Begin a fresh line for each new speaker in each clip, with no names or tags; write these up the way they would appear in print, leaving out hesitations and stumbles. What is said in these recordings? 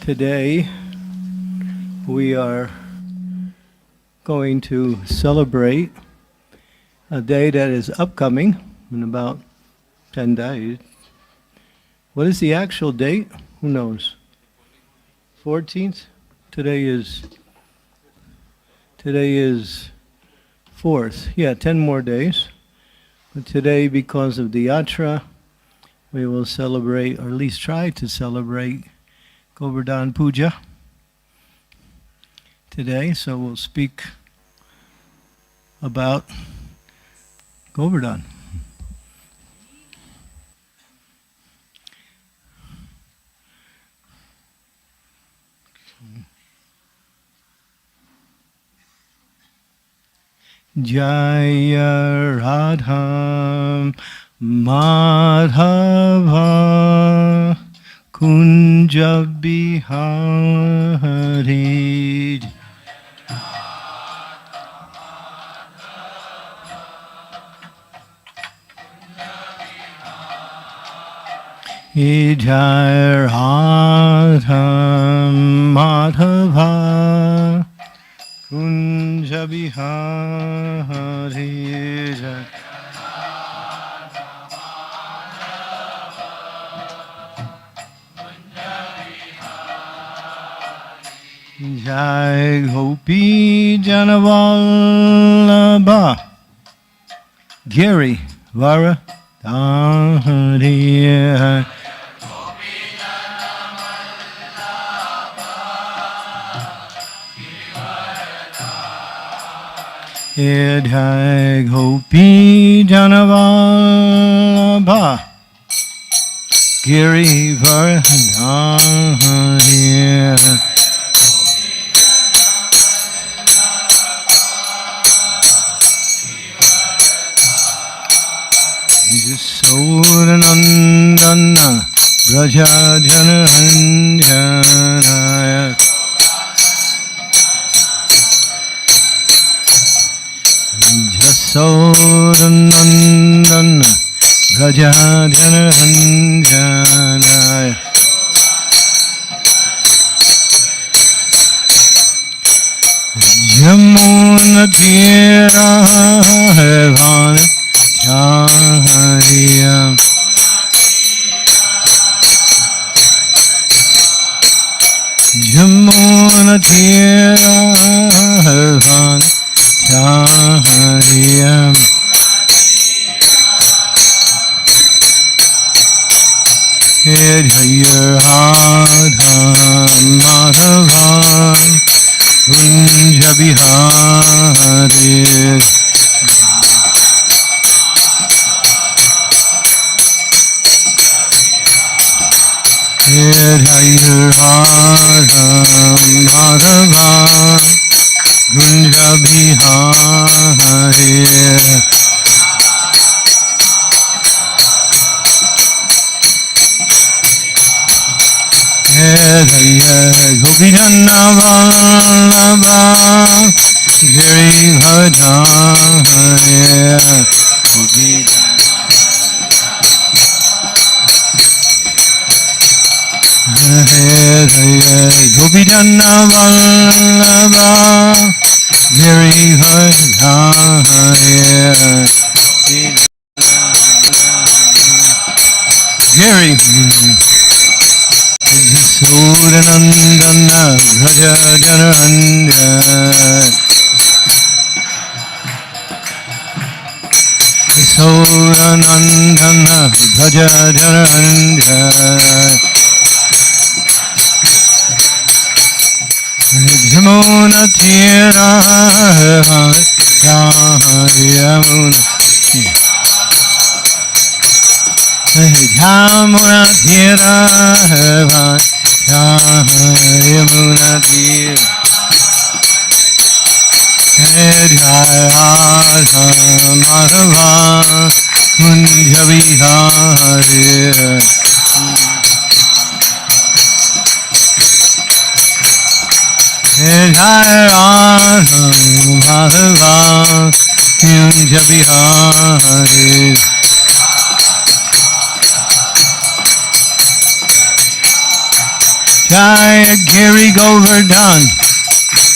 Today we are going to celebrate a day that is upcoming in about 10 days. What is the actual date? Who knows? 14th? Today is 4th. Yeah, 10 more days. But today, because of the yatra, we will celebrate, or at least try to celebrate, Govardhana Puja today. So we'll speak about Govardhana. Jaya Radha Madhava Kunja Bihari Jaya Radha Madhava Kunja Bihari Jai Gopi Janavallabha Giri Varadhari Jai Gopi Janavallabha Giri Varadhari Sodanandana Brajajananjanaya Jasodanandana Brajajananjanaya Jamunatira Hevana Chariyam Jamunatira Havan Chariyam Jaya Radha Madhava Kunja Bihari Jaya Radha Madhava Kunja Bihari Jaya Gopi Janavallabha Giri Varadhari Gopi Janavallabha Giri Varadhari Giri Sodanandana Brajajananjana Sodanandana Brajajananjana Jamunatira Yamuna Jamunatira Yamunatira Jaya Madhava Kunja Bihari Jaya Madhava Kunja Bihari Jai Giri Govardhan,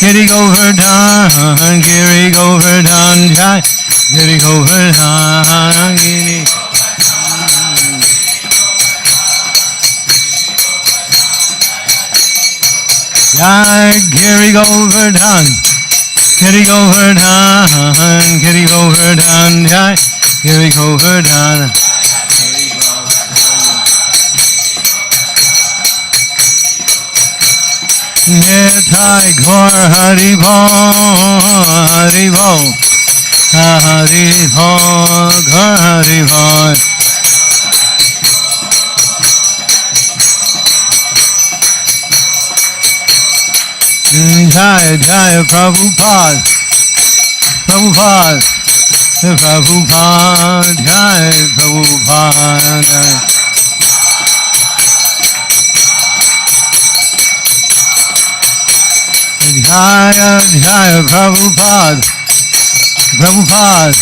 Giri Govardhan, Giri Govardhan, Jai Giri Govardhan, Giri. Jai Giri Govardhan, Giri Govardhan, Giri Govardhan, Jai Giri Govardhan. Nitai Gaur Hari Bol, Hari Bol, Hari Bol, Gaur Hari Bol. Jai Jai Prabhupada, Prabhupada, Prabhupada, Jai Prabhupada. Jaya Jaya Prabhupada, Prabhupada,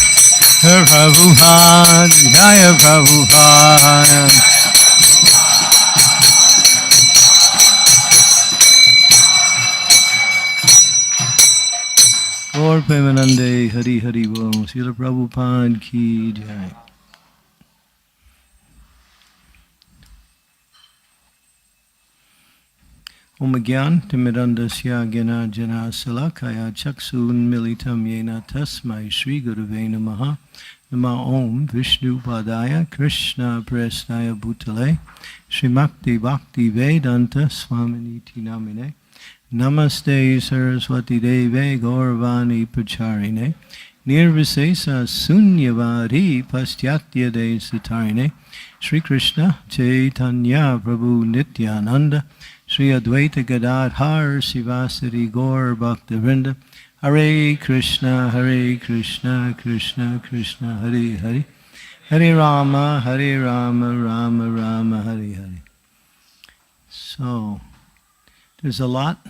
Prabhupada, Jaya Prabhupada. Gaur Premanande, Hari Hari Bol, Srila Prabhupada ki Jai. Om Gyan Timirandasya Gyana Jana Salakaya Chaksun Militam Yena Tasmai Shri Gurave Namaha. Nama Om Vishnu Padaya Krishna Prasnaya Bhutale Srimakti Bhakti Vedanta Swaminiti Namine Namaste Saraswati Deve Gauravani Pacharine Nirvisesa Sunyavadi Pastyatya De Satarine Shri Krishna Chaitanya Prabhu Nityananda Shri Advaita Gadadhar Sivasari Gaur Bhaktivinoda Hare Krishna Krishna Krishna Hare Hare Hare Rama Rama Rama Hare Hare. So there's a lot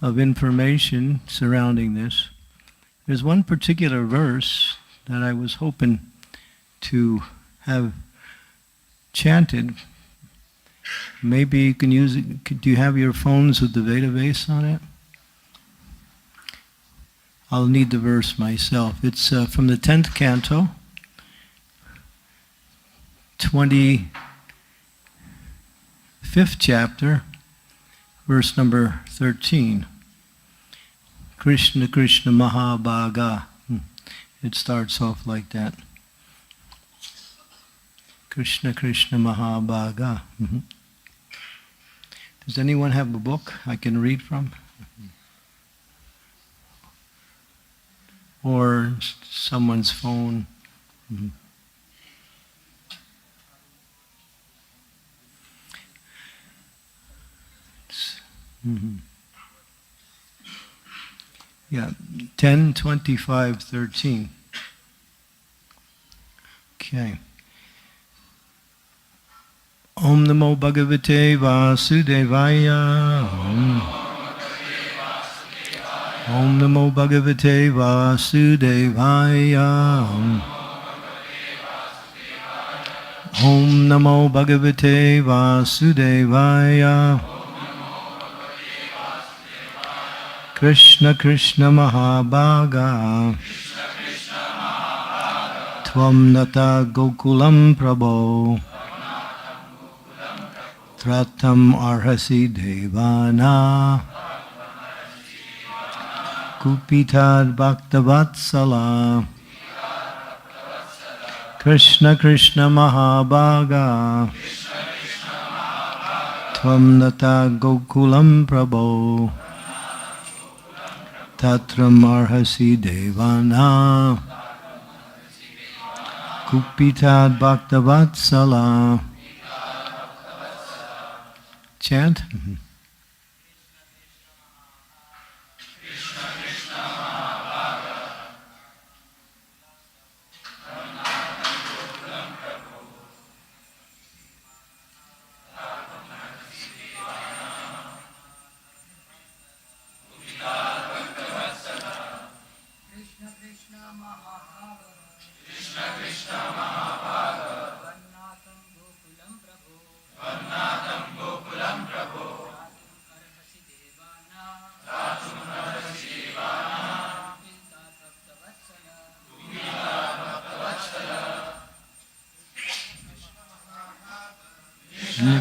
of information surrounding this. There's one particular verse that I was hoping to have chanted. Maybe you can use it. Do you have your phones with the Veda base on it? I'll need the verse myself. It's from the 10th canto, 25th chapter, verse number 13. Krishna Krishna Mahabhaga. It starts off like that. Krishna Krishna Mahabhaga. Does anyone have a book I can read from? Or someone's phone? Yeah, 10, 25, 13. Okay. Om Namo Bhagavate Vasudevaya. Om Namo Bhagavate Vasudevaya. Om Namo Bhagavate Vasudevaya. Krishna Krishna Mahabhaga. Tvam Nata Gokulam Prabho. Tratam Arhasi Devana. Kupitad Bhaktavatsala. Krishna Krishna Mahabhaga. Tvam Nata Gokulam Prabho. Tatram Arhasi Devana. Kupitad Bhaktavatsala. Chant.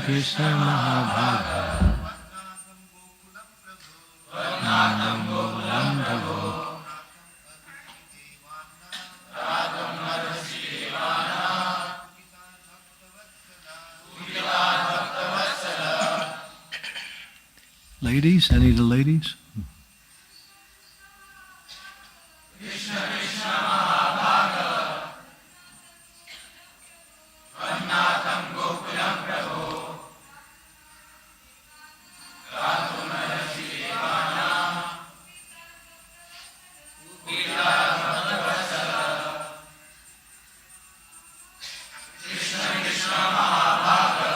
Krishna Mahabhaga Vandam Gokulam Prabhu Ladies, any of the ladies?
Krishna Krishna Mahabhaga Vannatham Gokulam Prabhu Gatum Maharishi Devana Upita Bhaktavatsala Krishna Krishna Mahabhaga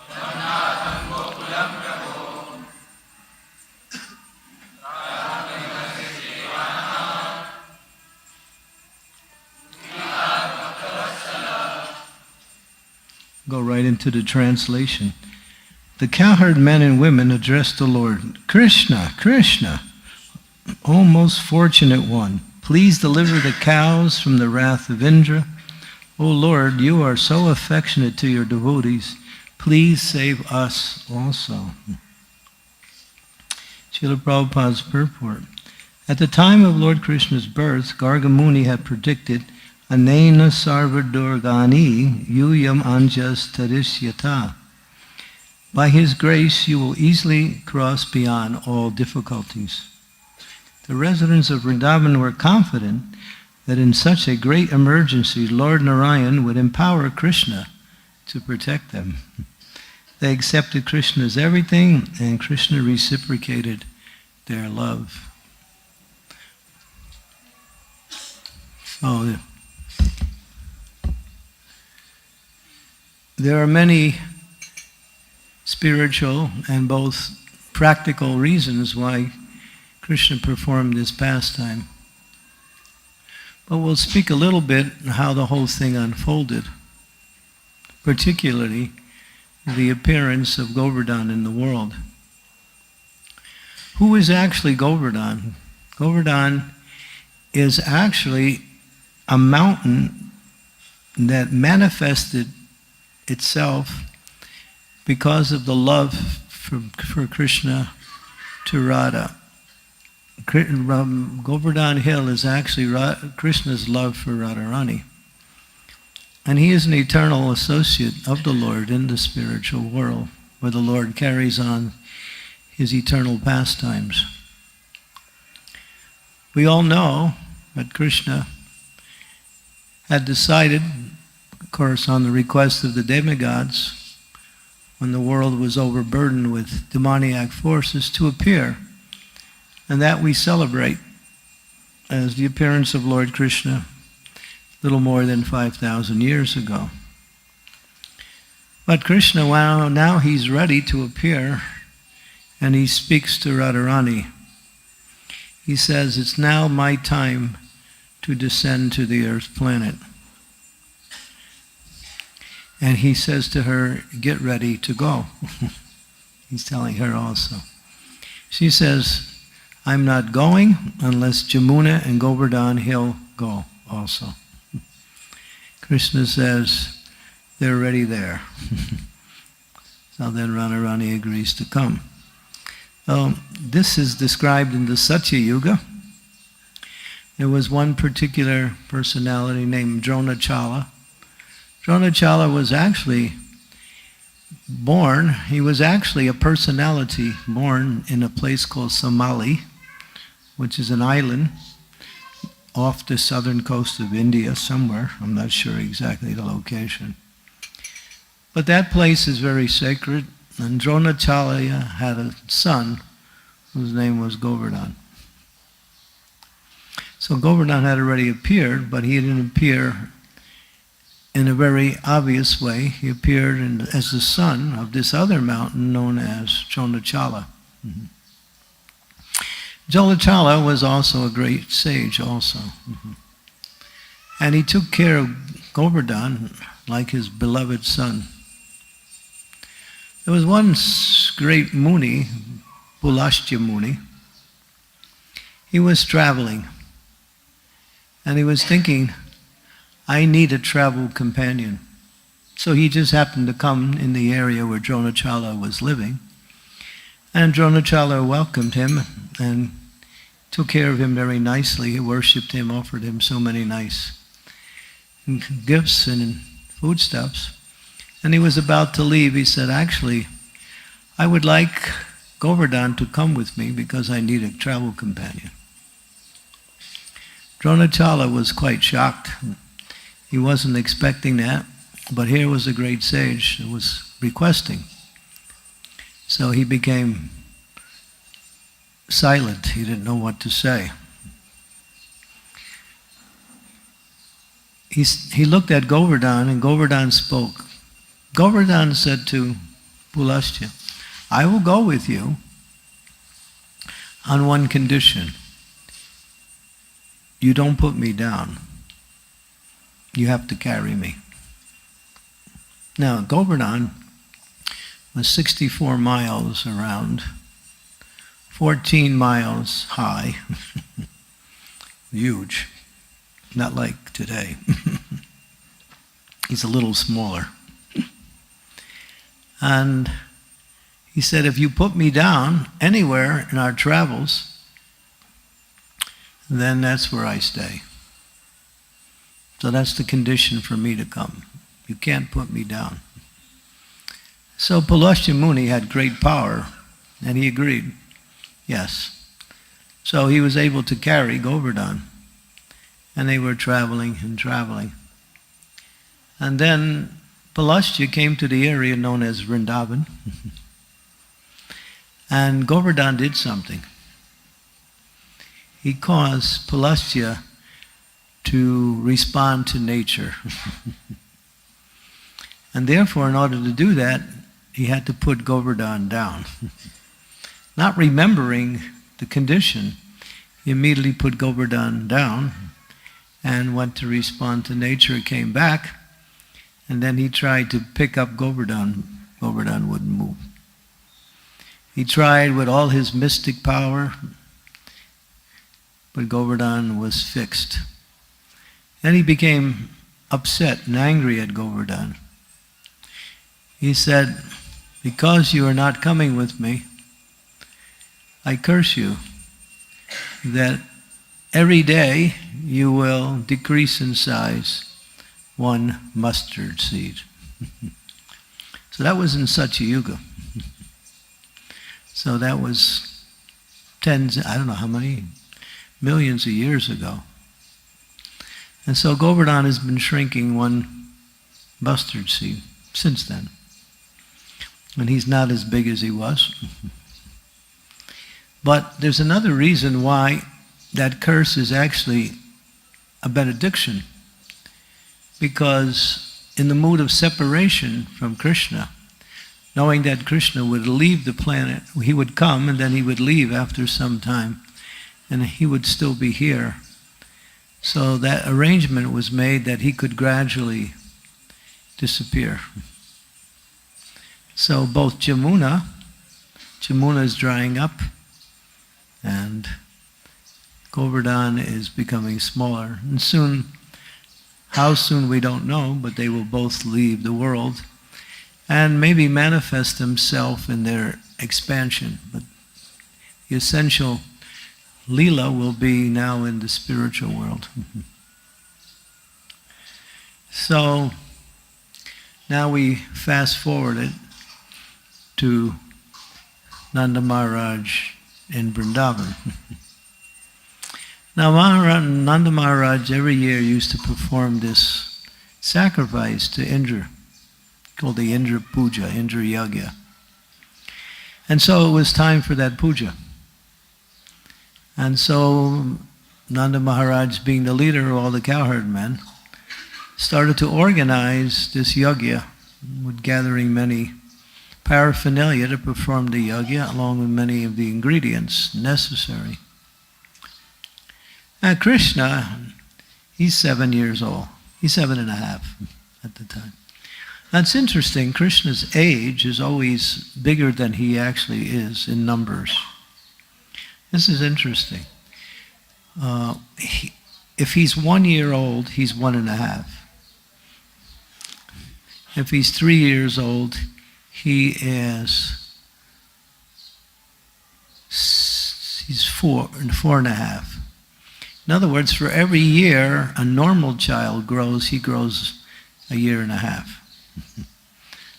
Vannatham Gokulam Prabhu
Go right into the translation. The cowherd men and women addressed the Lord, Krishna, Krishna, O most fortunate one, please deliver the cows from the wrath of Indra. O Lord, you are so affectionate to your devotees. Please save us also. Srila Prabhupada's purport. At the time of Lord Krishna's birth, Garga Muni had predicted, Anena sarva durgani yuyam anjas tadishyata. By his grace you will easily cross beyond all difficulties. The residents of Vrindavan were confident that in such a great emergency, Lord Narayan would empower Krishna to protect them. They accepted Krishna as everything, and Krishna reciprocated their love. So, there are many spiritual and both practical reasons why Krishna performed this pastime. But we'll speak a little bit on how the whole thing unfolded, particularly the appearance of Govardhan in the world. Who is actually Govardhan? Govardhan is actually a mountain that manifested itself because of the love for Krishna to Radha. Govardhan Hill is actually Krishna's love for Radharani. And he is an eternal associate of the Lord in the spiritual world, where the Lord carries on his eternal pastimes. We all know that Krishna had decided, of course, on the request of the demigods, when the world was overburdened with demoniac forces, to appear. And that we celebrate as the appearance of Lord Krishna little more than 5,000 years ago. But Krishna, well, now he's ready to appear, and he speaks to Radharani. He says, it's now my time to descend to the earth planet. And he says to her, get ready to go. He's telling her also. She says, I'm not going unless Jamuna and Govardhan Hill go also. Krishna says, they're already there. So then Radharani agrees to come. This is described in the Satya Yuga. There was one particular personality named Dronachala. Dronachala was actually born, he was actually a personality born in a place called Somali, which is an island off the southern coast of India somewhere. I'm not sure exactly the location. But that place is very sacred, and Dronachala had a son whose name was Govardhan. So Govardhan had already appeared, but he didn't appear in a very obvious way. He appeared as the son of this other mountain known as Dronachala. Mm-hmm. Dronachala was also a great sage also. Mm-hmm. And he took care of Govardhan like his beloved son. There was one great Muni, Pulastya Muni. He was traveling, and he was thinking, I need a travel companion. So he just happened to come in the area where Dronachala was living. And Dronachala welcomed him and took care of him very nicely. He worshipped him, offered him so many nice gifts and foodstuffs. And he was about to leave. He said, actually, I would like Govardhan to come with me because I need a travel companion. Dronachala was quite shocked. He wasn't expecting that, but here was a great sage who was requesting. So he became silent. He didn't know what to say. He looked at Govardhan, and Govardhan spoke. Govardhan said to Pulastya, I will go with you on one condition. You don't put me down. You have to carry me. Now, Govardhan was 64 miles around, 14 miles high, huge, not like today. He's a little smaller. And he said, if you put me down anywhere in our travels, then that's where I stay. So that's the condition for me to come. You can't put me down. So Pulastya Muni had great power, and he agreed, yes. So he was able to carry Govardhan, and they were traveling and traveling. And then Pulastya came to the area known as Vrindavan, and Govardhan did something. He caused Pulastya to respond to nature. And therefore, in order to do that, he had to put Govardhan down. Not remembering the condition, he immediately put Govardhan down and went to respond to nature, came back, and then he tried to pick up Govardhan. Govardhan wouldn't move. He tried with all his mystic power, but Govardhan was fixed. Then he became upset and angry at Govardhan. He said, because you are not coming with me, I curse you that every day you will decrease in size 1 mustard seed. So that was in Satyayuga. So that was tens, I don't know how many, millions of years ago. And so Govardhan has been shrinking 1 mustard seed since then. And he's not as big as he was. But there's another reason why that curse is actually a benediction. Because in the mood of separation from Krishna, knowing that Krishna would leave the planet, he would come and then he would leave after some time, and he would still be here. So that arrangement was made that he could gradually disappear. So both Jamuna is drying up, and Govardhan is becoming smaller. And soon, how soon we don't know, but they will both leave the world and maybe manifest themselves in their expansion. But the essential Lila will be now in the spiritual world. So now we fast forward it to Nanda Maharaj in Vrindavan. Now Nanda Maharaj every year used to perform this sacrifice to Indra, called the Indra Puja, Indra Yagya. And so it was time for that puja. And so Nanda Maharaj, being the leader of all the cowherd men, started to organize this yagya, with gathering many paraphernalia to perform the yagya, along with many of the ingredients necessary. Now Krishna, he's 7 years old. He's 7.5 at the time. That's interesting. Krishna's age is always bigger than he actually is in numbers. This is interesting. If he's 1 year old, he's 1.5. If he's 3 years old, he's 4.5. In other words, for every year a normal child grows, he grows 1.5 years.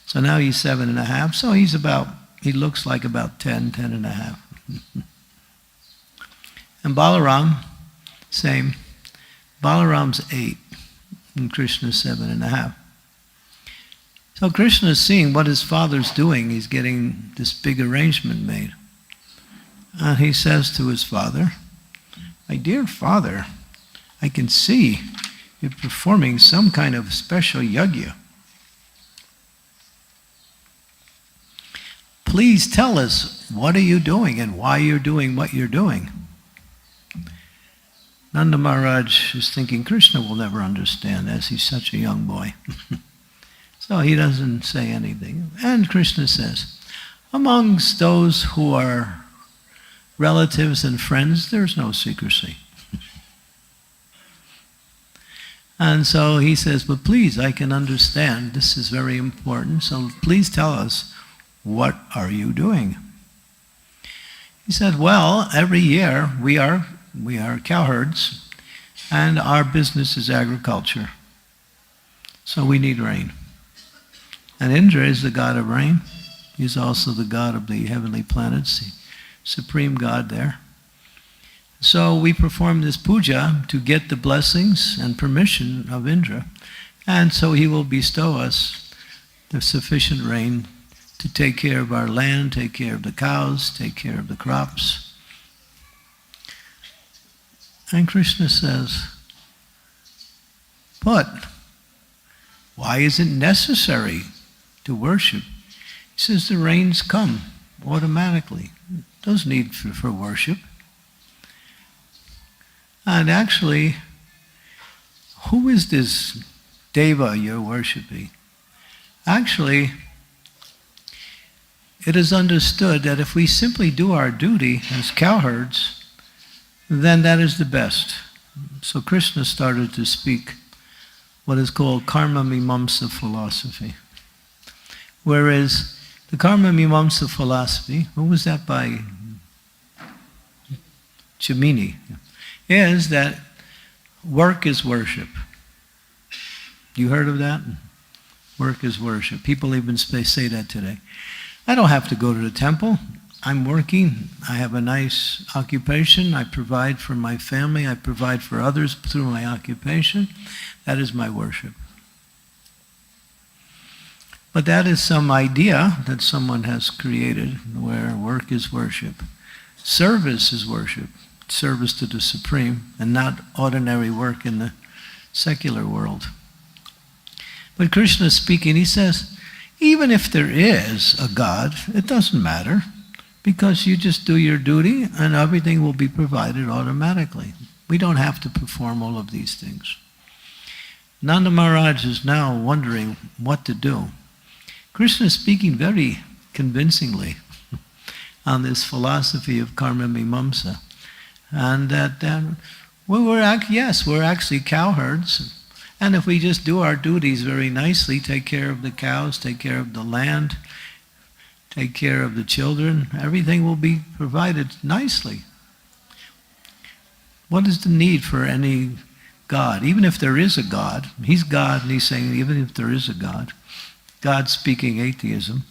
So now he's 7.5, so he looks like about 10.5. And Balaram, same. Balaram's 8, and Krishna's 7.5. So Krishna is seeing what his father's doing. He's getting this big arrangement made. And he says to his father, "My dear father, I can see you're performing some kind of special yajna. Please tell us, what are you doing and why you're doing what you're doing?" Nanda Maharaj is thinking Krishna will never understand, as he's such a young boy. So he doesn't say anything. And Krishna says, amongst those who are relatives and friends, there's no secrecy. And so he says, but please, I can understand. This is very important. So please tell us, what are you doing? He said, well, every year we are cowherds, and our business is agriculture. So we need rain. And Indra is the god of rain. He's also the god of the heavenly planets, the supreme god there. So we perform this puja to get the blessings and permission of Indra, and so he will bestow us the sufficient rain to take care of our land, take care of the cows, take care of the crops. And Krishna says, but why is it necessary to worship? He says the rains come automatically. There's no need for worship. And actually, who is this deva you're worshiping? Actually, it is understood that if we simply do our duty as cowherds, then that is the best. So Krishna started to speak what is called karma mimamsa philosophy. Whereas the karma mimamsa philosophy, what was that by Chamini, is that work is worship. You heard of that? Work is worship. People even say that today. I don't have to go to the temple. I'm working. I have a nice occupation. I provide for my family. I provide for others through my occupation. That is my worship. But that is some idea that someone has created where work is worship. Service is worship. Service to the Supreme, and not ordinary work in the secular world. But Krishna is speaking, he says, even if there is a God, it doesn't matter, because you just do your duty and everything will be provided automatically. We don't have to perform all of these things. Nanda Maharaj is now wondering what to do. Krishna is speaking very convincingly on this philosophy of karma mimamsa. And that we're actually cowherds. And if we just do our duties very nicely, take care of the cows, take care of the land, take care of the children, everything will be provided nicely. What is the need for any God? Even if there is a God, he's God, and he's saying even if there is a God, God's speaking atheism.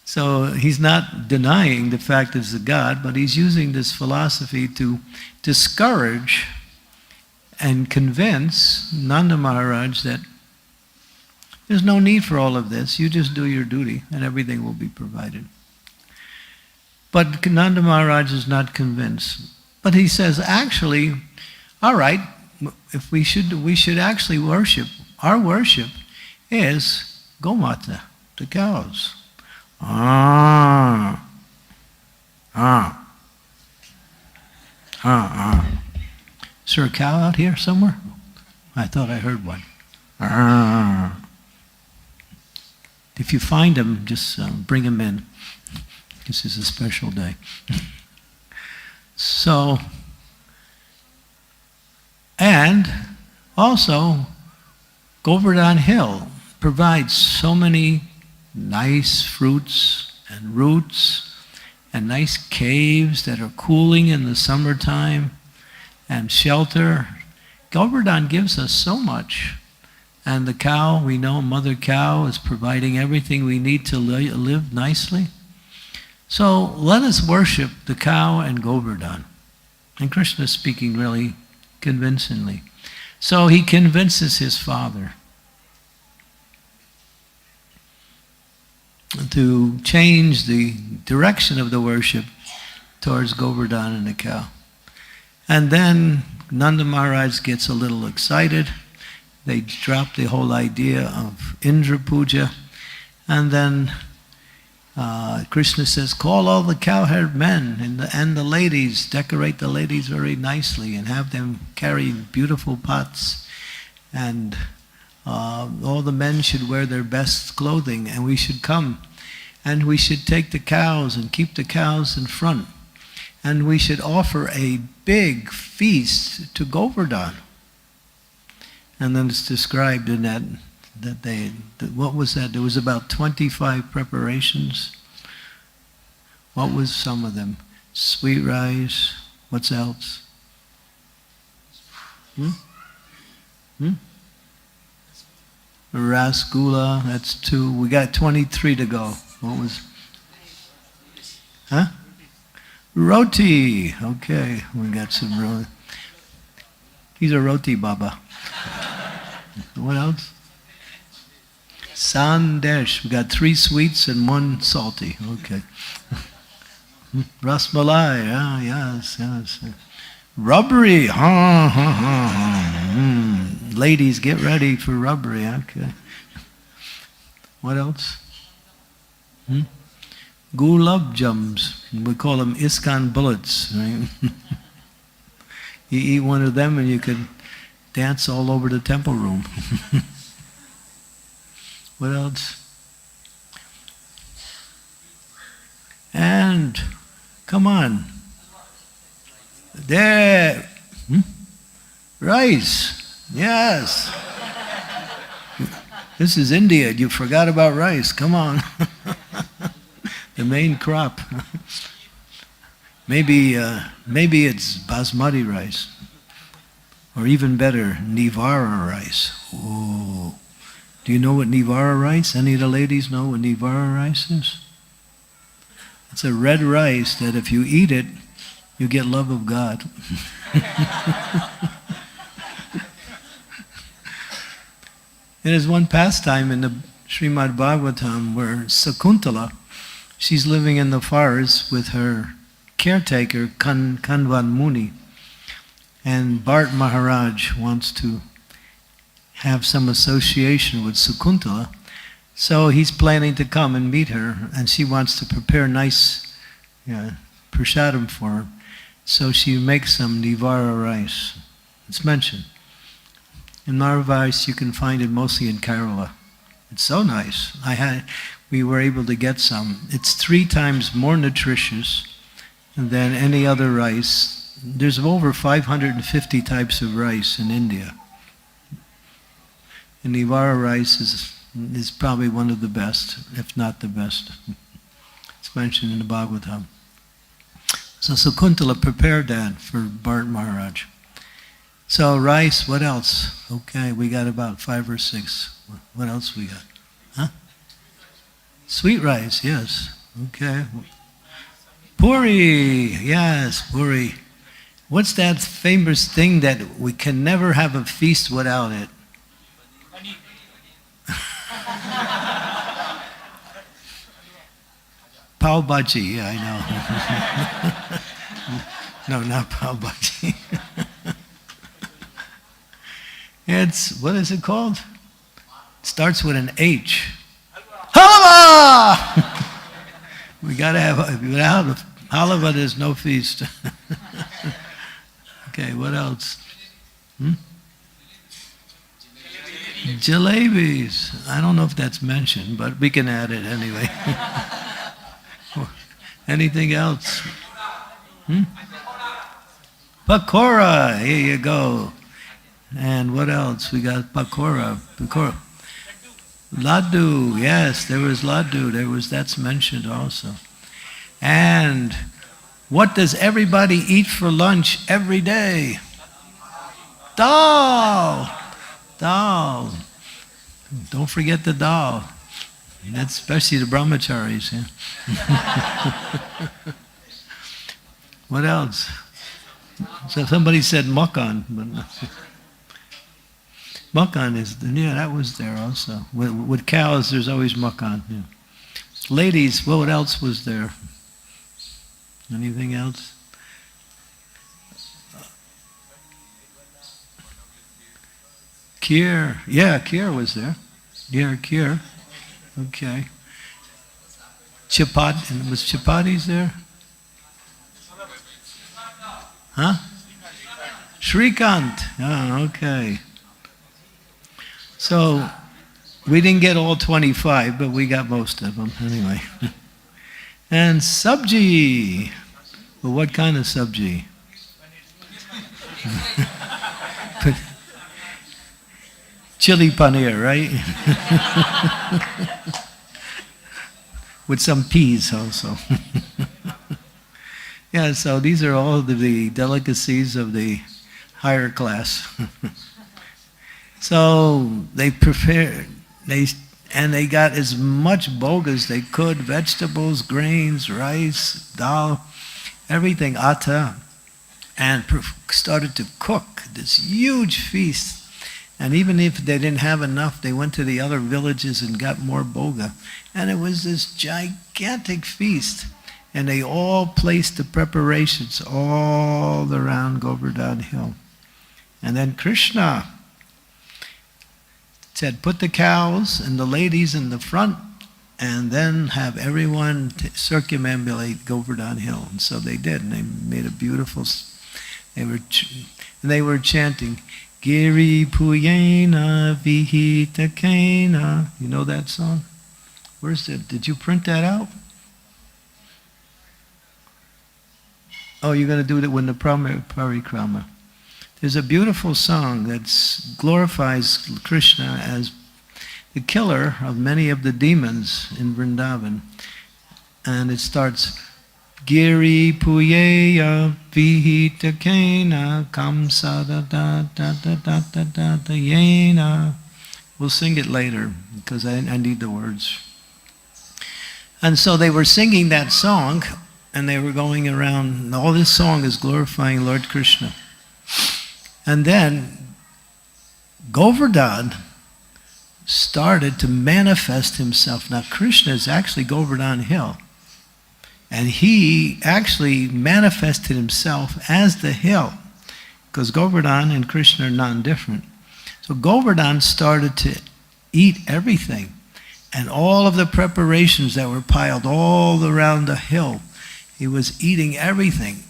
So he's not denying the fact there's a God, but he's using this philosophy to discourage and convince Nanda Maharaj that there's no need for all of this. You just do your duty and everything will be provided. But Nanda Maharaj is not convinced. But he says, actually, all right, if we should actually worship. Our worship is Gomata, the cows. Is there a cow out here somewhere? I thought I heard one. If you find him, just bring him in. This is a special day. So, and Also, Govardhan Hill provides so many nice fruits and roots and nice caves that are cooling in the summertime and shelter. Govardhan gives us so much. And the cow, we know Mother Cow is providing everything we need to live nicely. So let us worship the cow and Govardhan. And Krishna is speaking really convincingly. So he convinces his father to change the direction of the worship towards Govardhan and the cow. And then Nanda Maharaj gets a little excited. They drop the whole idea of Indra Puja. And then Krishna says, call all the cowherd men and the ladies, decorate the ladies very nicely and have them carry beautiful pots. And all the men should wear their best clothing, and we should come. And we should take the cows and keep the cows in front. And we should offer a big feast to Govardhan. And then it's described in that what was that? There was about 25 preparations. What was some of them? Sweet rice. What's else? Rasgula, that's 2. We got 23 to go. What was? Huh? Roti. Okay, we got some roti. He's a roti baba. What else? Sandesh. We got 3 sweets and 1 salty. Okay. Rasmalai. Yes. Rubbery. Ladies, get ready for rubbery. Okay. What else? Gulab jams. We call them ISKCON bullets. Right? You eat one of them and you can dance all over the temple room. What else? And come on. There. Rice. Yes. This is India. You forgot about rice. Come on. The main crop. Maybe it's basmati rice. Or even better, Nivara rice. Oh. Do you know what Nivara rice? Any of the ladies know what Nivara rice is? It's a red rice that if you eat it, you get love of God. There's one pastime in the Srimad-Bhagavatam where Sakuntala, she's living in the forest with her caretaker, Kanvan Muni. And Bharat Maharaj wants to have some association with Sakuntala. So he's planning to come and meet her, and she wants to prepare nice prasadam for her. So she makes some Nivara rice. It's mentioned. In Narvais, you can find it mostly in Kerala. It's so nice. We were able to get some. It's 3 times more nutritious than any other rice. There's over 550 types of rice in India. And Nivara rice is probably one of the best, if not the best. It's mentioned in the Bhagavatam. So Sakuntala prepared that for Bharat Maharaj. So rice, what else? Okay, we got about 5 or 6. What else we got? Huh? Sweet rice, yes. Okay. Puri, yes, puri. What's that famous thing that we can never have a feast without it? Pav bhaji, yeah, I know. No, not pav bhaji. It's, what is it called? It starts with an H. Halava! We got to have, without halava, there's no feast. Okay, what else? Jalebis. I don't know if that's mentioned, but we can add it anyway. Anything else? Pakora, here you go. And what else? We got pakora. Laddu, yes, there was laddu. That's mentioned also. And what does everybody eat for lunch every day? Dal. Dal. Don't forget the dal. That's especially the brahmacharis. Yeah? What else? So somebody said makan. Makan is, yeah, that was there also. With cows, there's always makan. Yeah. Ladies, what else was there? Anything else? Kheer. Yeah, kheer was there. Yeah, kheer. Okay. Chapati. Was chapatis there? Huh? Shrikant. Oh, okay. So, we didn't get all 25, but we got most of them anyway. And sabji. Well, what kind of sabji? Chili paneer, right? With some peas also. Yeah, so these are all the delicacies of the higher class. So they prepared, they got as much bhog as they could, vegetables, grains, rice, dal, everything, atta, and started to cook this huge feast. And even if they didn't have enough, they went to the other villages and got more bhoga. And it was this gigantic feast. And they all placed the preparations all around Govardhana Hill. And then Krishna said, put the cows and the ladies in the front, and then have everyone circumambulate Govardhana Hill. And so they did, and they made a beautiful, they were chanting, Giri Puyena Vihita Kena. You know that song? Where's it? Did you print that out? Oh, you're going to do it when the parikrama. There's a beautiful song that glorifies Krishna as the killer of many of the demons in Vrindavan. And it starts, Giri Puyeya Vihita Kena Kamsa da da da da da da da da yena. We'll sing it later because I need the words. And so they were singing that song and they were going around, and all this song is glorifying Lord Krishna. And then Govardhan started to manifest himself. Now Krishna is actually Govardhana Hill. And he actually manifested himself as the hill. Because Govardhan and Krishna are non-different. So Govardhan started to eat everything. And all of the preparations that were piled all around the hill, he was eating everything.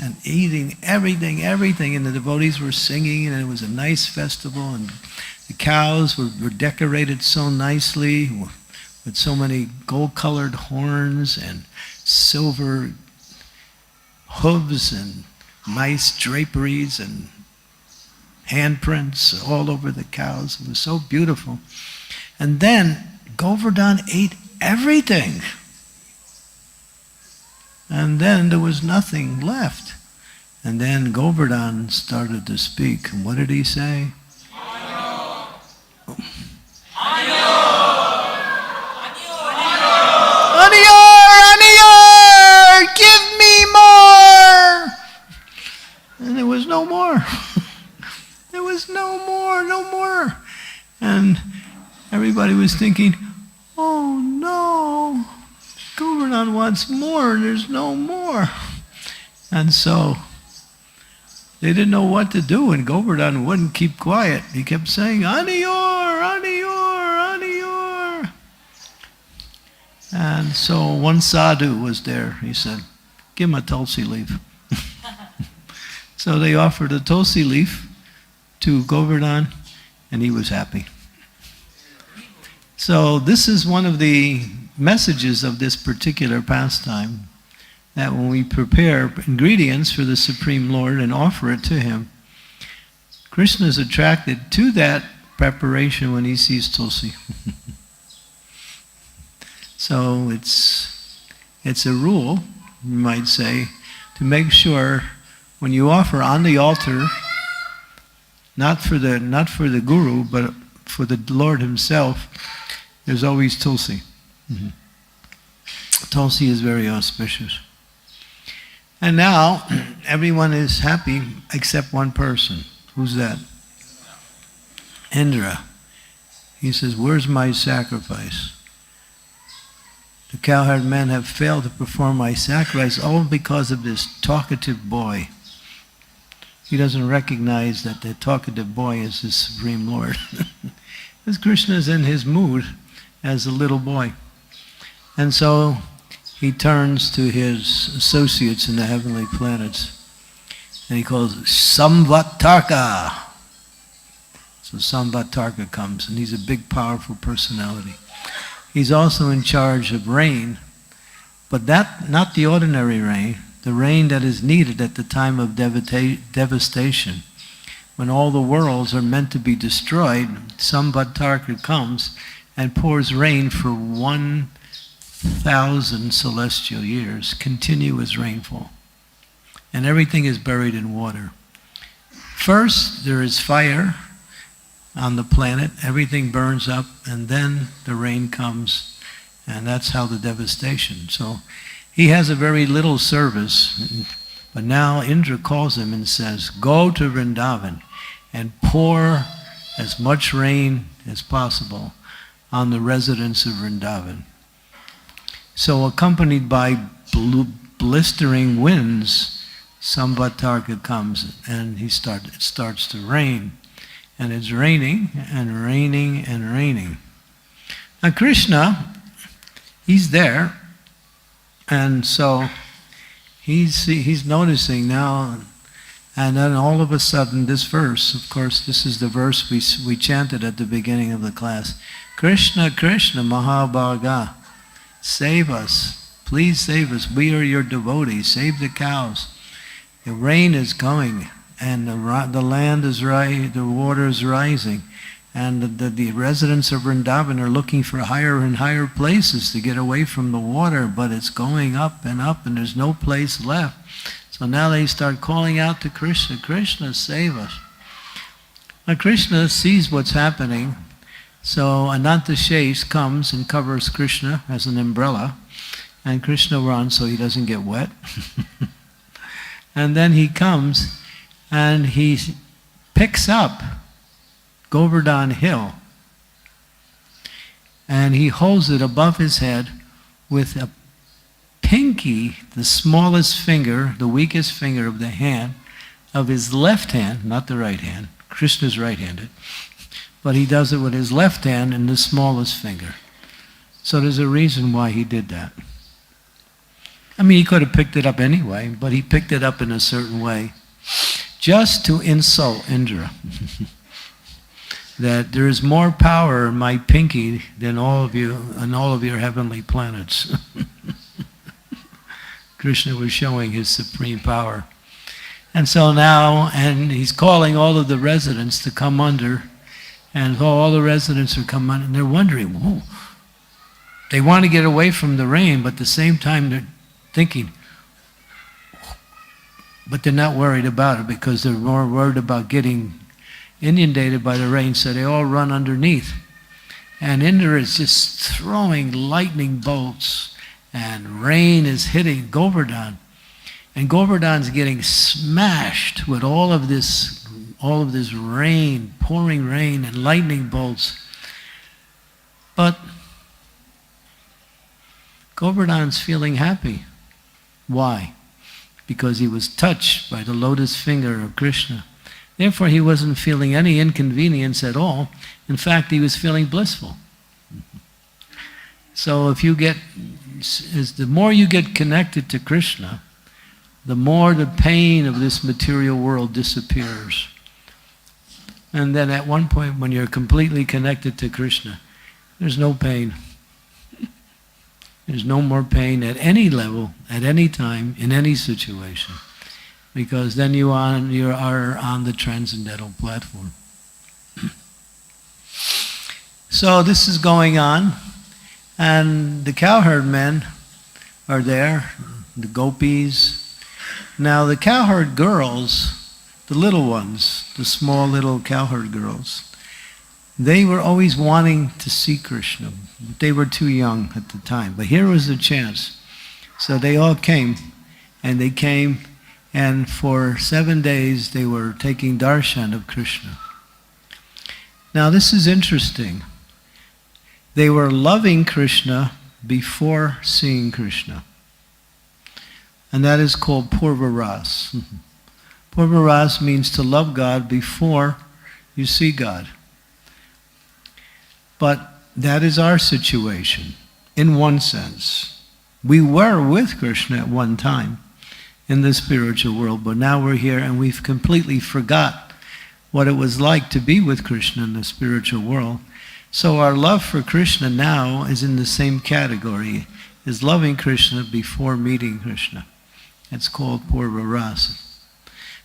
And eating everything. And the devotees were singing, and it was a nice festival. And the cows were decorated so nicely with so many gold-colored horns and silver hooves and nice draperies and handprints all over the cows. It was so beautiful. And then Govardhan ate everything. And then there was nothing left. And then Govardhan started to speak. And what did he say? Give me more! And there was no more. There was no more. And everybody was thinking, oh no, Govardhan wants more and there's no more. And so they didn't know what to do, and Govardhan wouldn't keep quiet. He kept saying, Aniyor, Aniyor, Aniyor. And so one sadhu was there. He said, give him a tulsi leaf. So they offered a tulsi leaf to Govardhan, and he was happy. So this is one of the messages of this particular pastime, that when we prepare ingredients for the Supreme Lord and offer it to Him, Krishna is attracted to that preparation when he sees Tulsi. So it's a rule, you might say, to make sure when you offer on the altar, not for the guru, but for the Lord himself, there's always Tulsi. Mm-hmm. Tulsi is very auspicious. And now everyone is happy except one person. Who's that? Indra. He says, "Where's my sacrifice? The cowherd men have failed to perform my sacrifice all because of this talkative boy." He doesn't recognize that the talkative boy is the Supreme Lord. Because Krishna is in his mood as a little boy. And so he turns to his associates in the heavenly planets. And he calls Samvattarka. So Samvattarka comes, and he's a big, powerful personality. He's also in charge of rain, but that not the ordinary rain, the rain that is needed at the time of devastation. When all the worlds are meant to be destroyed, Samvattarka comes and pours rain for 1,000 celestial years, continuous rainfall. And everything is buried in water. First, there is fire on the planet, everything burns up, and then the rain comes, and that's how the devastation. So he has a very little service, but now Indra calls him and says, "Go to Vrindavan and pour as much rain as possible on the residents of Vrindavan." So accompanied by blistering winds, Samvattarka comes and it starts to rain. And it's raining and raining and raining. Now Krishna, he's there, and so he's noticing now, and then all of a sudden this verse, of course this is the verse we chanted at the beginning of the class, "Krishna, Krishna, Mahabhaga, save us, please save us, we are your devotees, save the cows. The rain is coming, and the land is rising, the water is rising, and the residents of Vrindavan are looking for higher and higher places to get away from the water, but it's going up, and there's no place left." So now they start calling out to Krishna, "Krishna, save us." Now Krishna sees what's happening, so Anantashesh comes and covers Krishna as an umbrella, and Krishna runs so he doesn't get wet. And then he comes and he picks up Govardhana Hill and he holds it above his head with a pinky, the smallest finger, the weakest finger of the hand, of his left hand, not the right hand. Krishna's right-handed. But he does it with his left hand and the smallest finger. So there's a reason why he did that. I mean, he could have picked it up anyway, but he picked it up in a certain way, just to insult Indra. That there is more power in my pinky than all of you and all of your heavenly planets. Krishna was showing his supreme power. And so now, and he's calling all of the residents to come under, and all the residents are coming under, and they're wondering, whoa, they want to get away from the rain, but at the same time they're thinking, but they're not worried about it because they're more worried about getting inundated by the rain, so they all run underneath. And Indra is just throwing lightning bolts, and rain is hitting Govardhan. And Govardhan's getting smashed with all of this rain, pouring rain and lightning bolts. But Govardhan's feeling happy. Why? Because he was touched by the lotus finger of Krishna. Therefore, he wasn't feeling any inconvenience at all. In fact, he was feeling blissful. So the more you get connected to Krishna, the more the pain of this material world disappears. And then at one point, when you're completely connected to Krishna, there's no pain. There's no more pain at any level, at any time, in any situation. because then you are on the transcendental platform. So this is going on, and the cowherd men are there, the gopis. Now the cowherd girls, the little ones, the small little cowherd girls, they were always wanting to see Krishna. They were too young at the time, but here was the chance. So they all came, and they came, and for 7 days they were taking darshan of Krishna. Now this is interesting. They were loving Krishna before seeing Krishna. And that is called Purva Ras. Purva Ras means to love God before you see God. But that is our situation, in one sense. We were with Krishna at one time in the spiritual world, but now we're here and we've completely forgot what it was like to be with Krishna in the spiritual world. So our love for Krishna now is in the same category as loving Krishna before meeting Krishna. It's called Purva Rasa.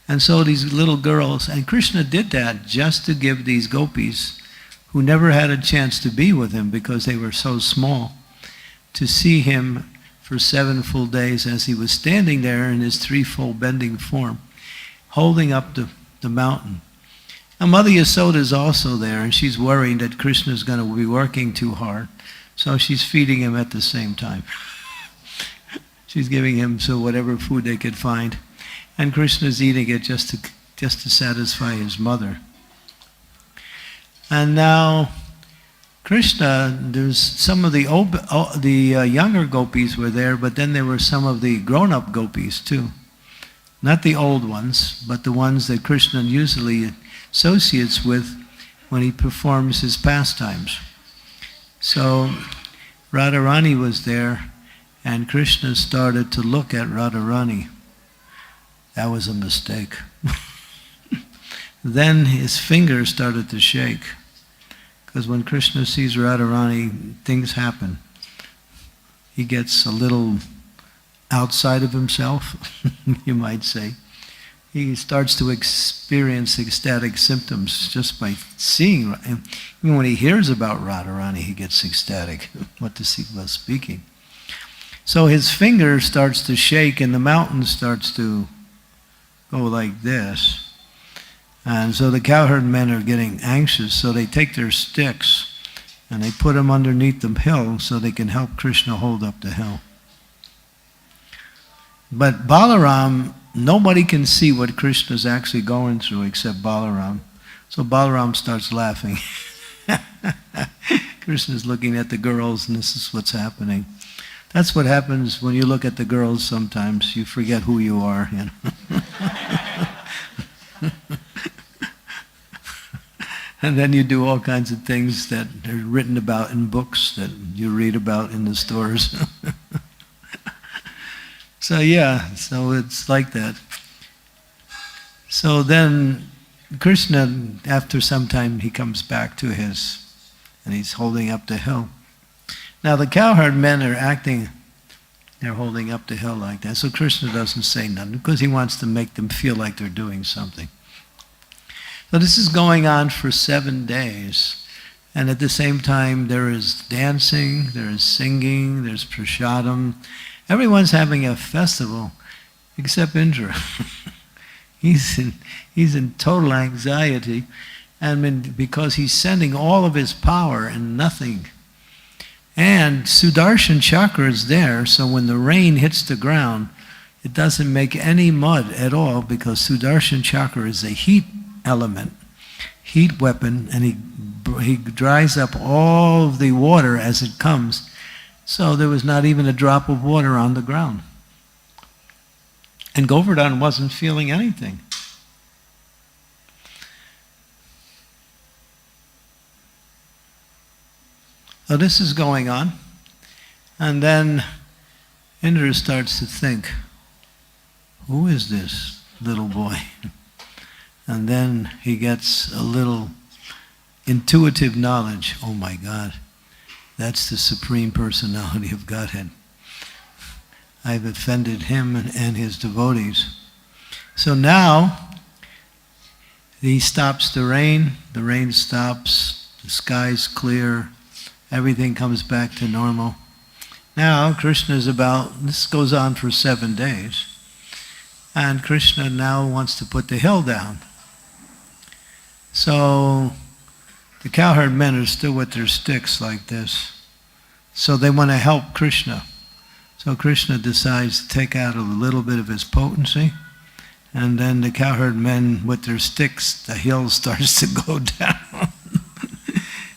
And so these little girls, and Krishna did that just to give these gopis, who never had a chance to be with him because they were so small, to see him for 7 full days as he was standing there in his threefold bending form, holding up the mountain. Now Mother Yasoda is also there, and she's worried that Krishna is going to be working too hard, so she's feeding him at the same time. She's giving him whatever food they could find, and Krishna's eating it just to satisfy his mother. And now Krishna, there's some of the younger gopis were there, but then there were some of the grown-up gopis too. Not the old ones, but the ones that Krishna usually associates with when he performs his pastimes. So Radharani was there, and Krishna started to look at Radharani. That was a mistake. Then his fingers started to shake. Because when Krishna sees Radharani, things happen. He gets a little outside of himself, you might say. He starts to experience ecstatic symptoms just by seeing. Even when he hears about Radharani, he gets ecstatic. What does he was speaking? So his finger starts to shake and the mountain starts to go like this. And so the cowherd men are getting anxious, so they take their sticks and they put them underneath the hill so they can help Krishna hold up the hill. But Balaram, nobody can see what Krishna's actually going through except Balaram. So Balaram starts laughing. Krishna's looking at the girls, and this is what's happening. That's what happens when you look at the girls sometimes. You forget who you are. You know? And then you do all kinds of things that are written about in books that you read about in the stores. So yeah, so it's like that. So then Krishna, after some time, he comes back to and he's holding up the hill. Now the cowherd men are acting, they're holding up the hill like that. So Krishna doesn't say nothing because he wants to make them feel like they're doing something. So this is going on for 7 days. And at the same time, there is dancing, there is singing, there's prasadam. Everyone's having a festival except Indra. He's in total anxiety, and because he's sending all of his power and nothing. And Sudarshan Chakra is there, so when the rain hits the ground, it doesn't make any mud at all, because Sudarshan Chakra is a heat element, heat weapon, and he dries up all of the water as it comes. So there was not even a drop of water on the ground. And Govardhan wasn't feeling anything. So this is going on. And then Indra starts to think, who is this little boy? And then he gets a little intuitive knowledge. Oh my God, that's the Supreme Personality of Godhead. I've offended him and his devotees. So now he stops the rain stops, the sky's clear, everything comes back to normal. Now Krishna this goes on for 7 days, and Krishna now wants to put the hill down. So the cowherd men are still with their sticks like this. So they want to help Krishna. So Krishna decides to take out a little bit of his potency, and then the cowherd men with their sticks, the hill starts to go down.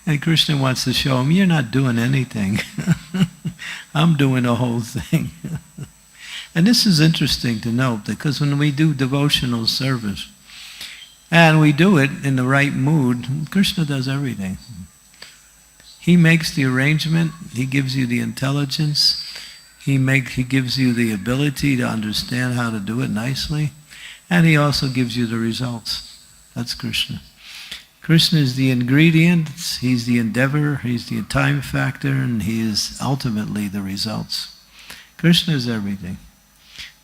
And Krishna wants to show him, you're not doing anything. I'm doing the whole thing. And this is interesting to note, because when we do devotional service, and we do it in the right mood, Krishna does everything. He makes the arrangement, he gives you the intelligence, he gives you the ability to understand how to do it nicely, and he also gives you the results. That's Krishna. Krishna is the ingredient, he's the endeavor, he's the time factor, and he is ultimately the results. Krishna is everything.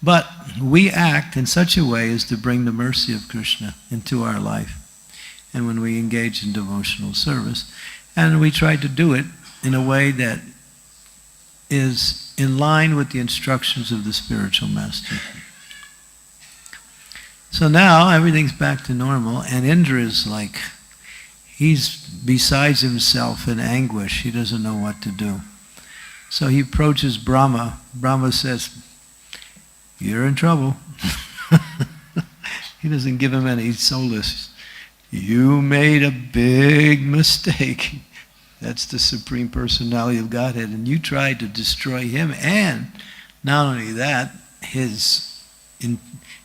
But we act in such a way as to bring the mercy of Krishna into our life. And when we engage in devotional service, and we try to do it in a way that is in line with the instructions of the spiritual master. So now everything's back to normal, and Indra is like, he's besides himself in anguish. He doesn't know what to do. So he approaches Brahma. Brahma says, you're in trouble. He doesn't give him any solace. You made a big mistake. That's the Supreme Personality of Godhead. And you tried to destroy him. And not only that, his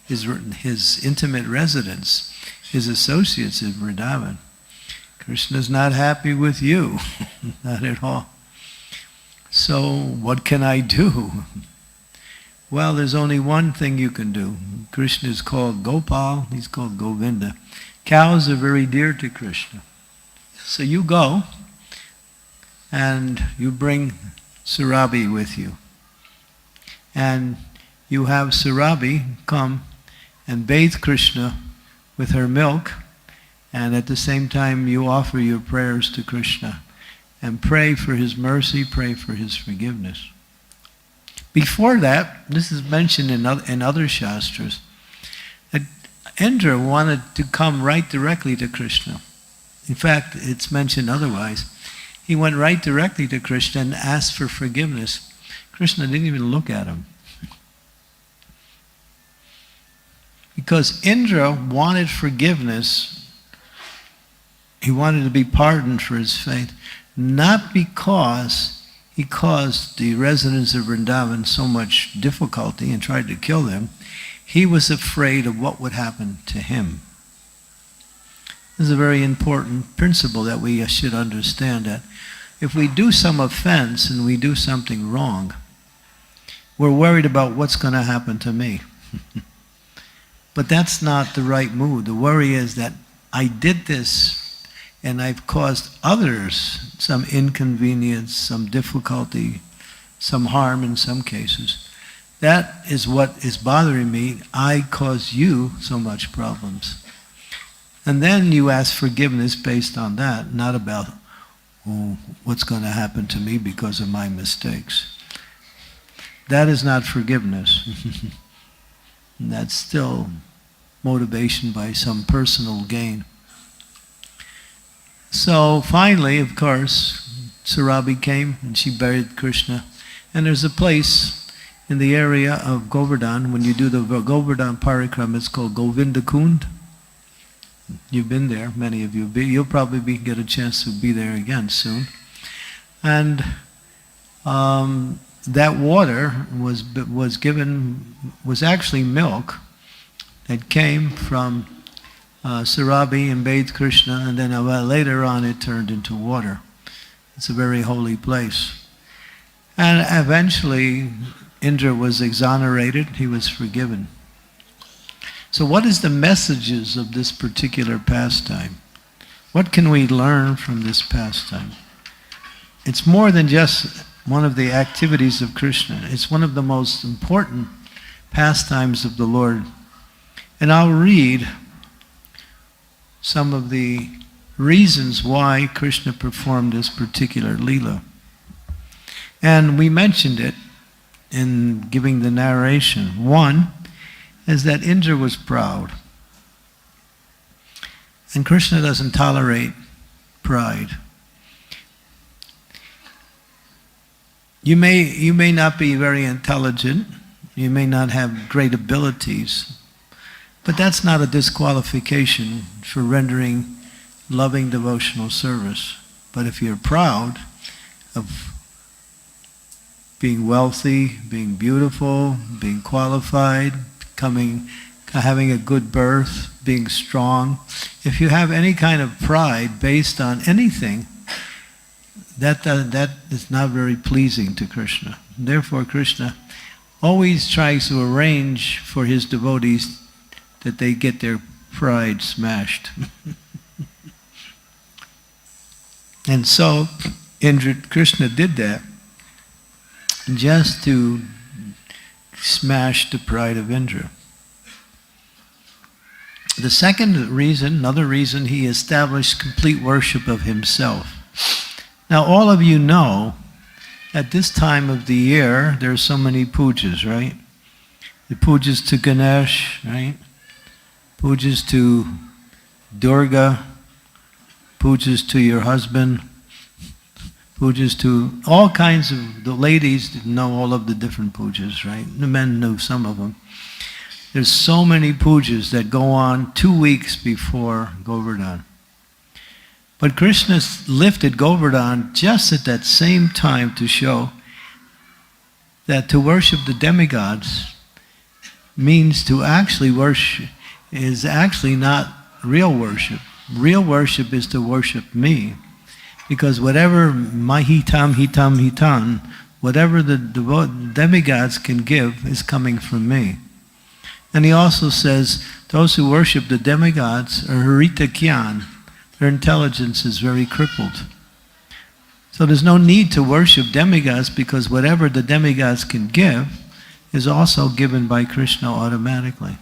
intimate residents, his associates in Vrindavan. Krishna's not happy with you. Not at all. So what can I do? Well, there's only one thing you can do. Krishna is called Gopal, he's called Govinda. Cows are very dear to Krishna. So you go and you bring Surabhi with you. And you have Surabhi come and bathe Krishna with her milk, and at the same time you offer your prayers to Krishna and pray for his mercy, pray for his forgiveness. Before that, this is mentioned in other shastras, that Indra wanted to come right directly to Krishna. In fact, it's mentioned otherwise. He went right directly to Krishna and asked for forgiveness. Krishna didn't even look at him. Because Indra wanted forgiveness, he wanted to be pardoned for his faith, not because he caused the residents of Vrindavan so much difficulty and tried to kill them. He was afraid of what would happen to him. This is a very important principle that we should understand, that if we do some offense and we do something wrong, we're worried about what's going to happen to me. But that's not the right mood. The worry is that I did this and I've caused others some inconvenience, some difficulty, some harm in some cases. That is what is bothering me. I caused you so much problems. And then you ask forgiveness based on that, not about what's going to happen to me because of my mistakes. That is not forgiveness. And that's still motivation by some personal gain. So finally, of course, Surabhi came and she buried Krishna. And there's a place in the area of Govardhan, when you do the Govardhan Parikrama, it's called Govinda Kund. You've been there, many of you. You'll probably get a chance to be there again soon. And that water was actually milk that came from Surabhi and bathed Krishna, and then later on it turned into water. It's a very holy place. And eventually Indra was exonerated, he was forgiven. So what is the messages of this particular pastime? What can we learn from this pastime? It's more than just one of the activities of Krishna. It's one of the most important pastimes of the Lord. And I'll read some of the reasons why Krishna performed this particular Leela. And we mentioned it in giving the narration. One is that Indra was proud. And Krishna doesn't tolerate pride. You may not be very intelligent, you may not have great abilities, but that's not a disqualification for rendering loving devotional service. But if you're proud of being wealthy, being beautiful, being qualified, having a good birth, being strong, if you have any kind of pride based on anything, that is not very pleasing to Krishna. Therefore, Krishna always tries to arrange for his devotees that they get their pride smashed. And so, Krishna did that just to smash the pride of Indra. The second reason, another reason, he established complete worship of himself. Now, all of you know, at this time of the year, there are so many pujas, right? The pujas to Ganesh, right? Pujas to Durga, pujas to your husband, pujas to all kinds of, the ladies didn't know all of the different pujas, right? The men knew some of them. There's so many pujas that go on 2 weeks before Govardhana. But Krishna lifted Govardhana just at that same time to show that to worship the demigods means to actually worship, is actually not real worship. Real worship is to worship me. Because whatever hitam, whatever the demigods can give is coming from me. And he also says, those who worship the demigods are harita kyan. Their intelligence is very crippled. So there's no need to worship demigods because whatever the demigods can give is also given by Krishna automatically.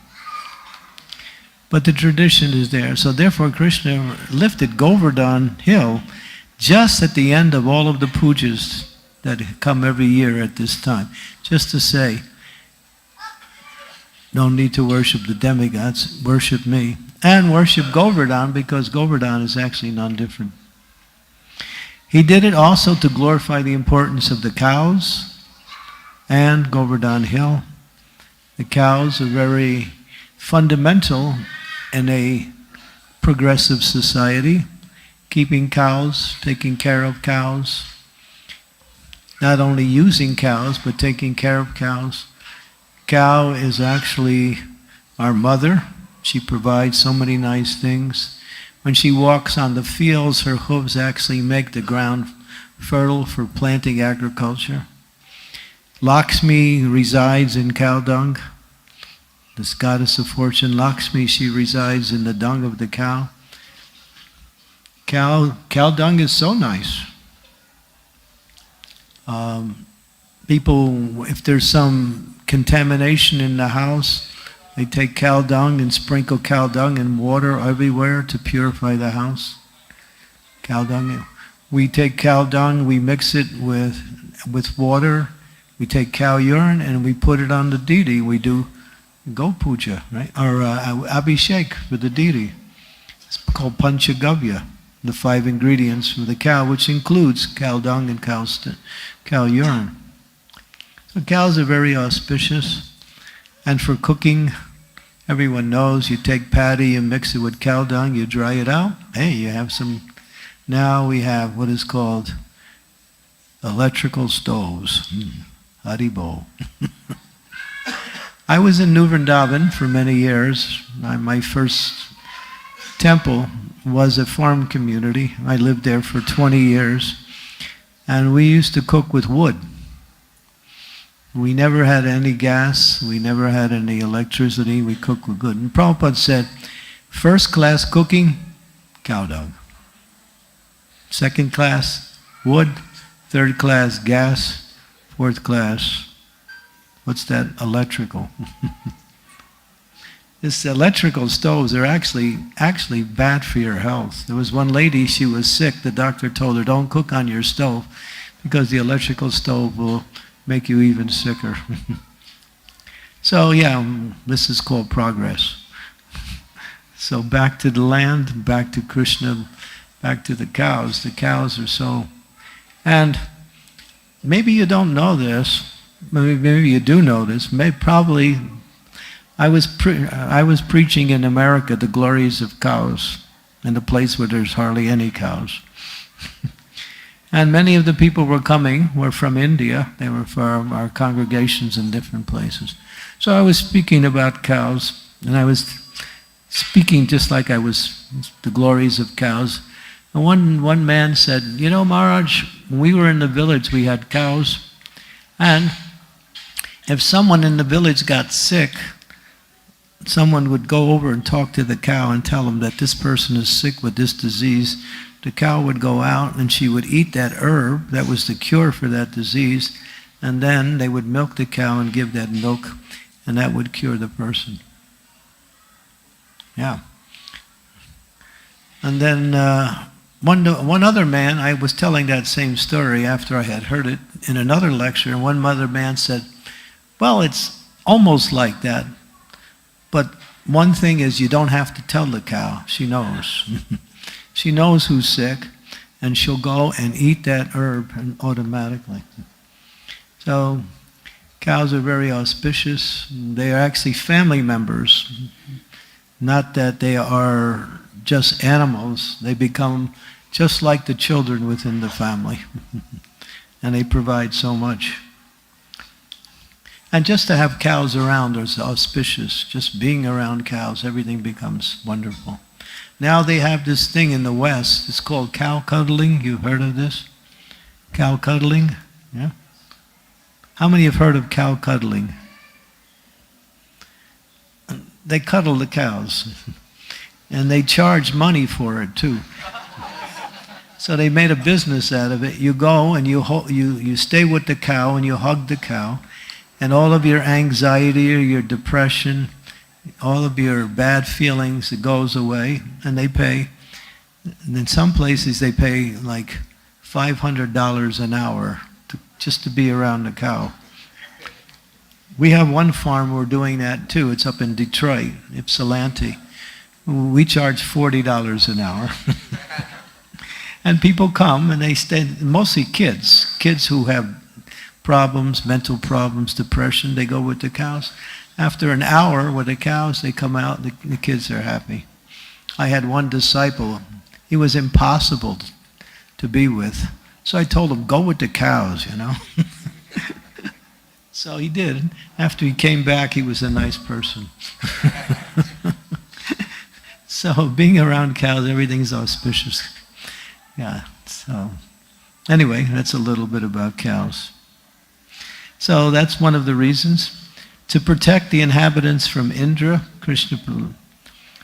But the tradition is there. So therefore Krishna lifted Govardhana hill just at the end of all of the pujas that come every year at this time. Just to say, no need to worship the demigods, worship me. And worship Govardhana because Govardhana is actually non-different. He did it also to glorify the importance of the cows and Govardhana hill. The cows are very fundamental in a progressive society. Keeping cows, taking care of cows. Not only using cows, but taking care of cows. Cow is actually our mother. She provides so many nice things. When she walks on the fields, her hooves actually make the ground fertile for planting agriculture. Lakshmi resides in cow dung. This goddess of fortune, Lakshmi, she resides in the dung of the cow. Cow dung is so nice. People, if there's some contamination in the house, they take cow dung and sprinkle cow dung and water everywhere to purify the house. Cow dung. We take cow dung, we mix it with water. We take cow urine and we put it on the deity. We do go puja, right? Or abhishek for the deity. It's called panchagavya, the 5 ingredients for the cow, which includes cow dung and cow urine. So cows are very auspicious. And for cooking, everyone knows you take paddy, you mix it with cow dung, you dry it out. Hey, you have some, now we have what is called electrical stoves. Haribol. I was in New Vrindavan for many years. My first temple was a farm community. I lived there for 20 years. And we used to cook with wood. We never had any gas, we never had any electricity, we cooked with wood. And Prabhupada said, first class cooking, cow dung. Second class, wood. Third class, gas. Fourth class, what's that? Electrical. This electrical stoves are actually bad for your health. There was one lady, she was sick. The doctor told her, don't cook on your stove because the electrical stove will make you even sicker. So yeah, this is called progress. So back to the land, back to Krishna, back to the cows. The cows are so... And maybe you don't know this, maybe you do know this, probably... I was preaching in America the glories of cows in a place where there's hardly any cows. And many of the people were from India. They were from our congregations in different places. So I was speaking about cows, and I was speaking just like I was the glories of cows. And one man said, you know, Maharaj, when we were in the village, we had cows, and if someone in the village got sick, someone would go over and talk to the cow and tell him that this person is sick with this disease. The cow would go out and she would eat that herb that was the cure for that disease, and then they would milk the cow and give that milk, and that would cure the person. Yeah. And then one other man, I was telling that same story after I had heard it in another lecture, and one other man said, well, it's almost like that. But one thing is you don't have to tell the cow. She knows. She knows who's sick, and she'll go and eat that herb automatically. So cows are very auspicious. They are actually family members. Not that they are just animals. They become just like the children within the family. And they provide so much. And just to have cows around is auspicious. Just being around cows, everything becomes wonderful. Now they have this thing in the West. It's called cow cuddling. You've heard of this? Cow cuddling? Yeah? How many have heard of cow cuddling? They cuddle the cows. And they charge money for it too. So they made a business out of it. You go and you stay with the cow and you hug the cow. And all of your anxiety or your depression, all of your bad feelings, it goes away. And they pay, and in some places they pay like $500 an hour just to be around the cow. We have one farm we're doing that too. It's up in Detroit, Ypsilanti. We charge $40 an hour. And people come and they stay, mostly kids who have problems, mental problems, depression, they go with the cows. After an hour with the cows, they come out, the kids are happy. I had one disciple, he was impossible to be with. So I told him, go with the cows, you know. So he did. After he came back, he was a nice person. So being around cows, everything's auspicious. Yeah, so anyway, that's a little bit about cows. So that's one of the reasons. To protect the inhabitants from Indra, Krishna,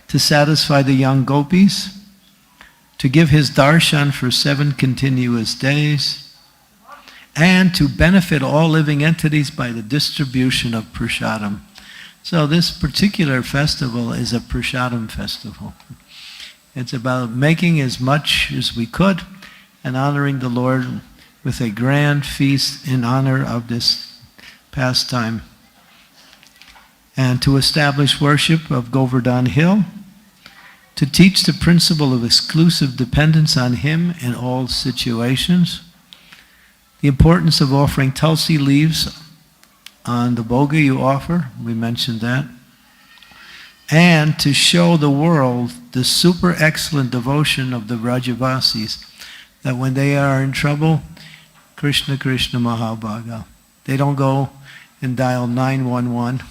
to satisfy the young gopis, to give his darshan for 7 continuous days, and to benefit all living entities by the distribution of prasadam. So this particular festival is a prasadam festival. It's about making as much as we could and honoring the Lord with a grand feast in honor of this pastime. And to establish worship of Govardhana Hill, to teach the principle of exclusive dependence on him in all situations, the importance of offering tulsi leaves on the bhoga you offer, we mentioned that, and to show the world the super excellent devotion of the Vrajavasis, that when they are in trouble, Krishna, Krishna, Mahabhaga. They don't go and dial 911.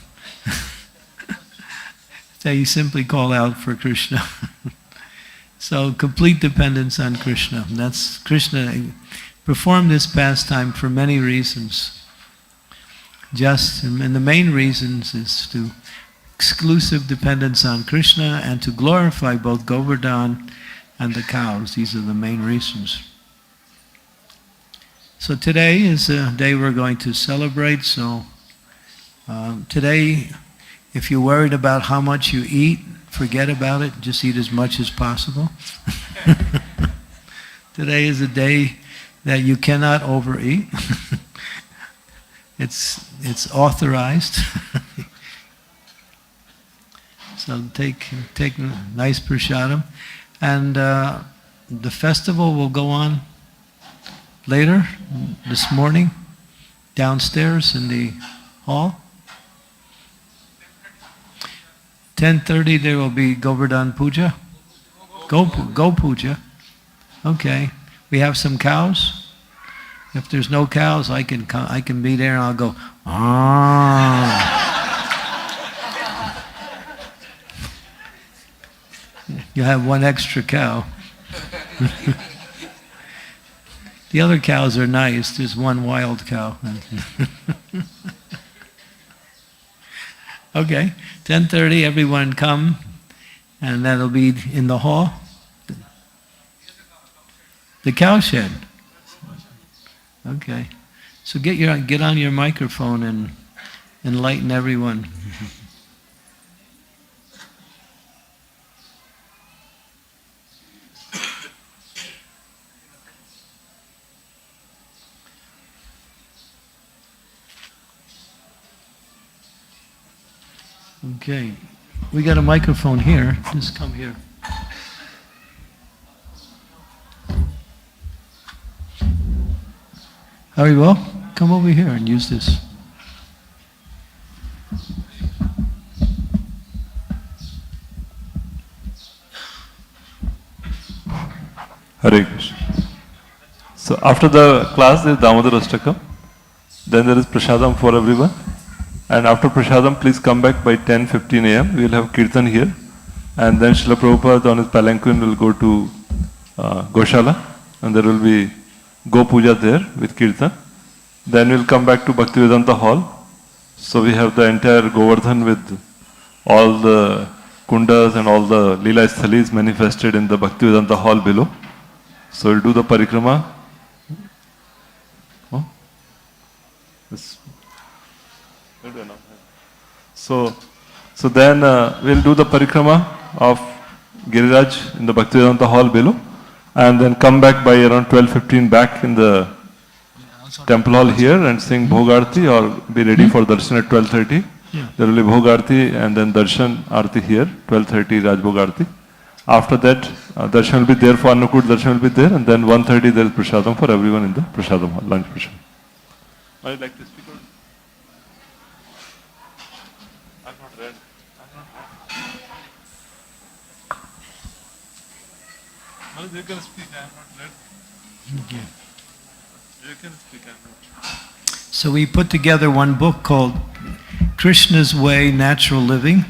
They simply call out for Krishna. So complete dependence on Krishna. That's Krishna performed this pastime for many reasons. And the main reasons is to exclusive dependence on Krishna and to glorify both Govardhan and the cows. These are the main reasons. So today is a day we're going to celebrate. So today If you're worried about how much you eat, forget about it. Just eat as much as possible. Today is a day that you cannot overeat. It's authorized. So take nice prasadam. And the festival will go on later this morning downstairs in the hall. 10:30 there will be Govardhan Puja. Go Puja. Okay. We have some cows. If there's no cows, I can be there and I'll go, ah. You have one extra cow. The other cows are nice. There's one wild cow. Okay, 10:30, everyone come, and that'll be in the hall. The cow shed. Okay, so get on your microphone and enlighten everyone. Okay, we got a microphone here. Just come here. Very well. Come over here and use this.
Hare Krishna. So after the class there is Damodar Ashtakam. Then there is Prasadam for everyone. And after Prasadam, please come back by 10:15 a.m. We will have Kirtan here. And then Srila Prabhupada on his palanquin will go to Goshala. And there will be Go Puja there with Kirtan. Then we'll come back to Bhaktivedanta hall. So we have the entire Govardhan with all the kundas and all the Lila Sthalis manifested in the Bhaktivedanta hall below. So we'll do the parikrama. Oh? So then we'll do the parikrama of Giriraj in the Bhaktivedanta hall below, and then come back by around 12:15 back in the temple hall here and sing Bhogarti or be ready for darshan at 12:30.
Yeah.
There will be Bhogarti and then darshan arti here, 12:30 Raj Bhogarti. After that, darshan will be there for Annakut, darshan will be there, and then 1:30 there is prasadam for everyone in the prasadam hall, lunch prasadam. I would like to speak on. I've not read. You can speak, I have not read.
Okay.
You can speak, I have not.
So we put together one book called Krishna's Way, Natural Living,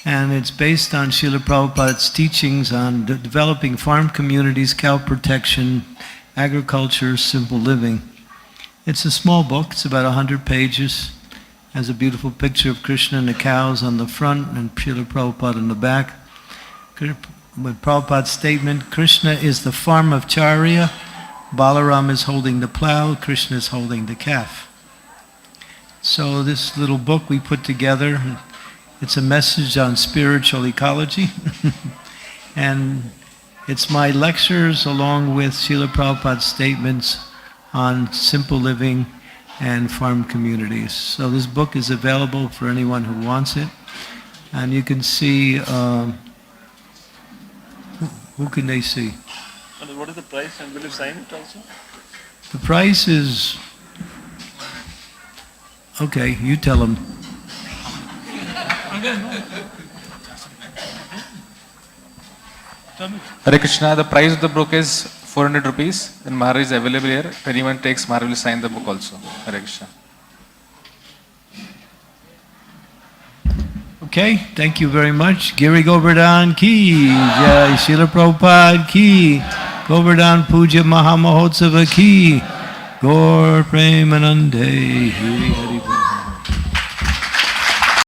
and it's based on Srila Prabhupada's teachings on developing farm communities, cow protection, agriculture, simple living. It's a small book, it's about 100 pages, has a beautiful picture of Krishna and the cows on the front and Srila Prabhupada in the back. With Prabhupada's statement, Krishna is the farm of Charya, Balaram is holding the plow, Krishna is holding the calf. So this little book we put together, it's a message on spiritual ecology. And it's my lectures along with Srila Prabhupada's statements on simple living and farm communities. So this book is available for anyone who wants it. And you can see, who can they see?
And what is the price, and will you sign it also?
The price is, okay, you tell them.
Hare Krishna, the price of the book is 400 rupees and Maharaja is available here. If anyone takes, Maharaja will sign the book also. Hare Krishna.
Okay, thank you very much. Giri Govardhan ki jai, Srila Prabhupada ki, Govardhan Puja Mahamahotsava ki, Gaur Premanande, Hari Hari Bol.